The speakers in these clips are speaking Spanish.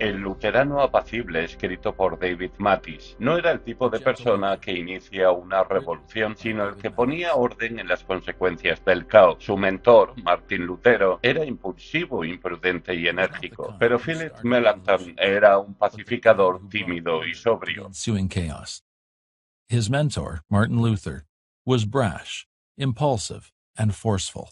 El luterano apacible, escrito por David Mathis, no era el tipo de persona que inicia una revolución, sino el que ponía orden en las consecuencias del caos. Su mentor, Martín Lutero, era impulsivo, imprudente y enérgico, pero Philip Melanchthon era un pacificador tímido y sobrio. His mentor, Martin Luther, was brash, impulsive, and forceful.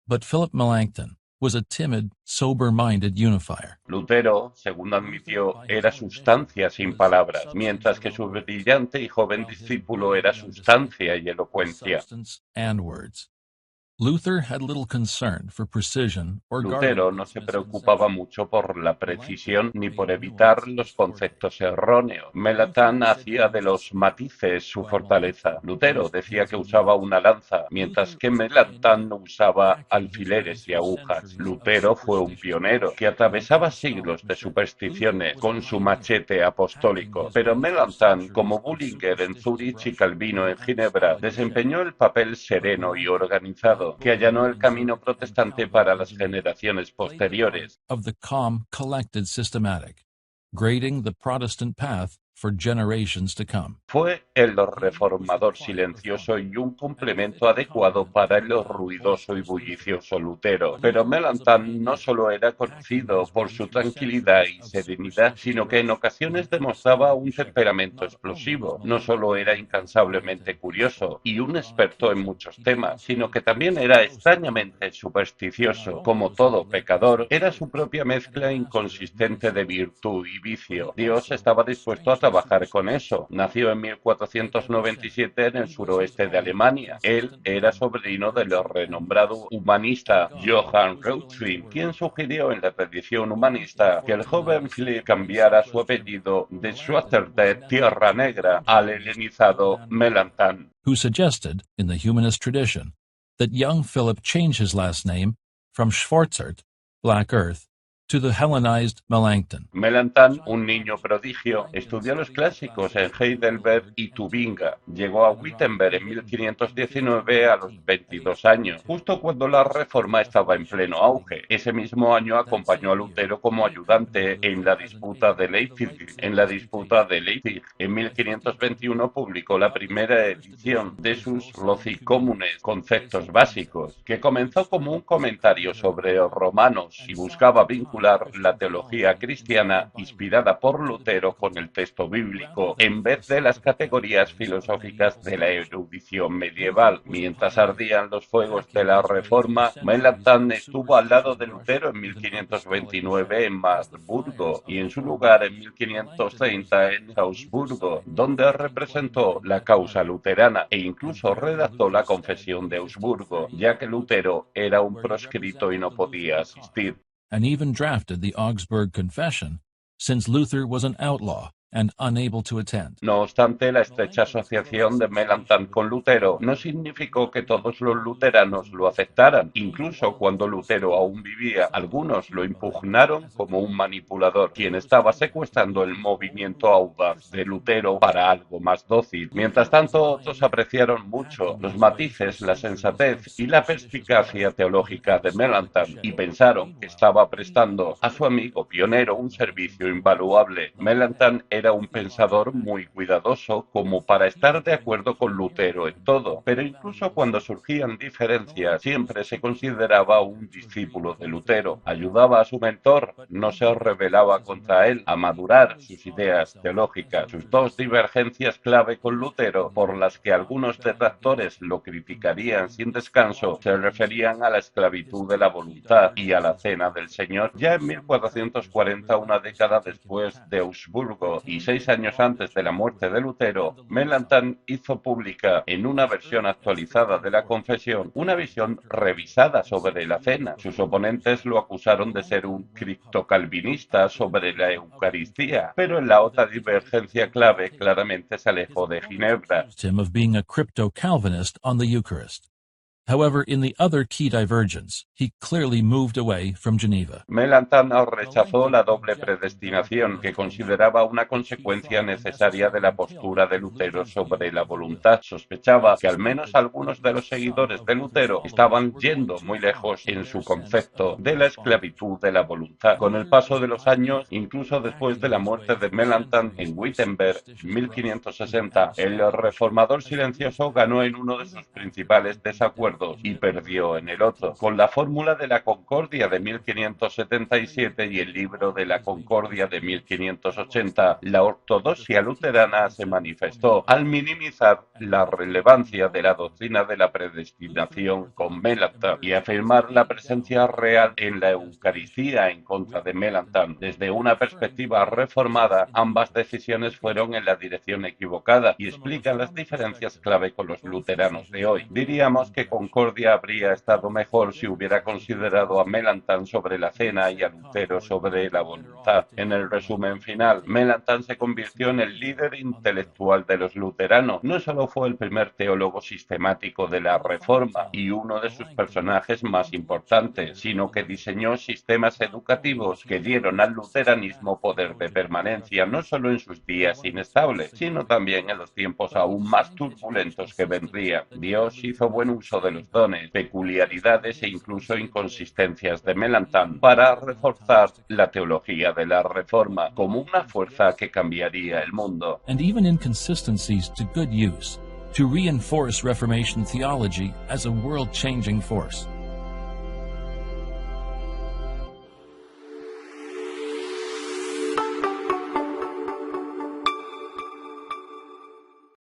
But Philip Melanchthon was a timid, sober-minded unifier. Lutero, según admitió, era sustancia sin palabras, mientras que su brillante y joven discípulo era sustancia y elocuencia. Substance and words. Luther had little concern for precision or guarding Lutero no against se preocupaba misconception. mucho por la precisión ni por evitar los conceptos erróneos. Melanchthon hacía de los matices su fortaleza. Lutero decía que usaba una lanza, mientras que Melanchthon usaba alfileres y agujas. Lutero fue un pionero que atravesaba siglos de supersticiones con su machete apostólico. Pero Melanchthon, como Bullinger en Zúrich y Calvino en Ginebra, desempeñó el papel sereno y organizado que allanó el camino protestante para las generaciones posteriores. Of the calm, collected, systematic, grading the Protestant path for generations to come. Fue el reformador silencioso y un complemento adecuado para el ruidoso y bullicioso Lutero. Pero Melanchthon no solo era conocido por su tranquilidad y serenidad, sino que en ocasiones demostraba un temperamento explosivo. No solo era incansablemente curioso y un experto en muchos temas, sino que también era extrañamente supersticioso. Como todo pecador, era su propia mezcla inconsistente de virtud y vicio. Dios estaba dispuesto a trabajar con eso. Nació en 1497 en el suroeste de Alemania. Él era sobrino del renombrado humanista Johann Reuchlin, quien sugirió en la tradición humanista que el joven Philipp cambiara su apellido de Schwarzerd, Tierra Negra, al helenizado Melanchthon. Who suggested, in the humanist tradition, that young Philip change his last name from Schwarzert, Black Earth, to the Hellenized Melanchthon. Melanchthon, un niño prodigio, estudió los clásicos en Heidelberg y Tubinga. Llegó a Wittenberg en 1519 a los 22 años, justo cuando la Reforma estaba en pleno auge. Ese mismo año acompañó a Lutero como ayudante en la disputa de Leipzig. En 1521 publicó la primera edición de sus Loci-Communes, conceptos básicos, que comenzó como un comentario sobre romanos y buscaba vincular la teología cristiana inspirada por Lutero con el texto bíblico, en vez de las categorías filosóficas de la erudición medieval. Mientras ardían los fuegos de la Reforma, Melanchthon estuvo al lado de Lutero en 1529 en Marburgo y en su lugar en 1530 en Augsburgo, donde representó la causa luterana e incluso redactó la Confesión de Augsburgo, ya que Lutero era un proscrito y no podía asistir. And even drafted the Augsburg Confession, since Luther was an outlaw and unable to attend. No obstante, la estrecha asociación de Melanchthon con Lutero no significó que todos los luteranos lo aceptaran. Incluso cuando Lutero aún vivía, algunos lo impugnaron como un manipulador, quien estaba secuestrando el movimiento audaz de Lutero para algo más dócil. Mientras tanto, otros apreciaron mucho los matices, la sensatez y la perspicacia teológica de Melanchthon y pensaron que estaba prestando a su amigo pionero un servicio invaluable. Melanchthon era un pensador muy cuidadoso como para estar de acuerdo con Lutero en todo, pero incluso cuando surgían diferencias siempre se consideraba un discípulo de Lutero, ayudaba a su mentor, no se rebelaba contra él, a madurar sus ideas teológicas. Sus dos divergencias clave con Lutero, por las que algunos detractores lo criticarían sin descanso, se referían a la esclavitud de la voluntad y a la cena del Señor. Ya en 1440, una década después de Augsburgo y 6 años antes de la muerte de Lutero, Melanchthon hizo pública, en una versión actualizada de la Confesión, una visión revisada sobre la cena. Sus oponentes lo acusaron de ser un criptocalvinista sobre la Eucaristía, pero en la otra divergencia clave claramente se alejó de Ginebra. Him of being a crypto-Calvinist on the Eucharist. However, in the other key divergence, he clearly moved away from Geneva. Melanchthon rechazó la doble predestinación, que consideraba una consecuencia necesaria de la postura de Lutero sobre la voluntad. Sospechaba que al menos algunos de los seguidores de Lutero estaban yendo muy lejos en su concepto de la esclavitud de la voluntad. Con el paso de los años, incluso después de la muerte de Melanchthon en Wittenberg en 1560, el reformador silencioso ganó en uno de sus principales desacuerdos y perdió en el otro. Con la fórmula de la Concordia de 1577 y el libro de la Concordia de 1580, la ortodoxia luterana se manifestó al minimizar la relevancia de la doctrina de la predestinación con Melanchthon y afirmar la presencia real en la Eucaristía en contra de Melanchthon. Desde una perspectiva reformada, ambas decisiones fueron en la dirección equivocada y explican las diferencias clave con los luteranos de hoy. Diríamos que Concordia habría estado mejor si hubiera considerado a Melanchthon sobre la cena y a Lutero sobre la voluntad. En el resumen final, Melanchthon se convirtió en el líder intelectual de los luteranos. No solo fue el primer teólogo sistemático de la Reforma y uno de sus personajes más importantes, sino que diseñó sistemas educativos que dieron al luteranismo poder de permanencia no solo en sus días inestables, sino también en los tiempos aún más turbulentos que vendrían. Dios hizo buen uso de los dones, peculiaridades e incluso inconsistencias de Melanchthon para reforzar la teología de la Reforma como una fuerza que cambiaría el mundo. And even inconsistencies to good use, to reinforce Reformation theology as a world-changing force.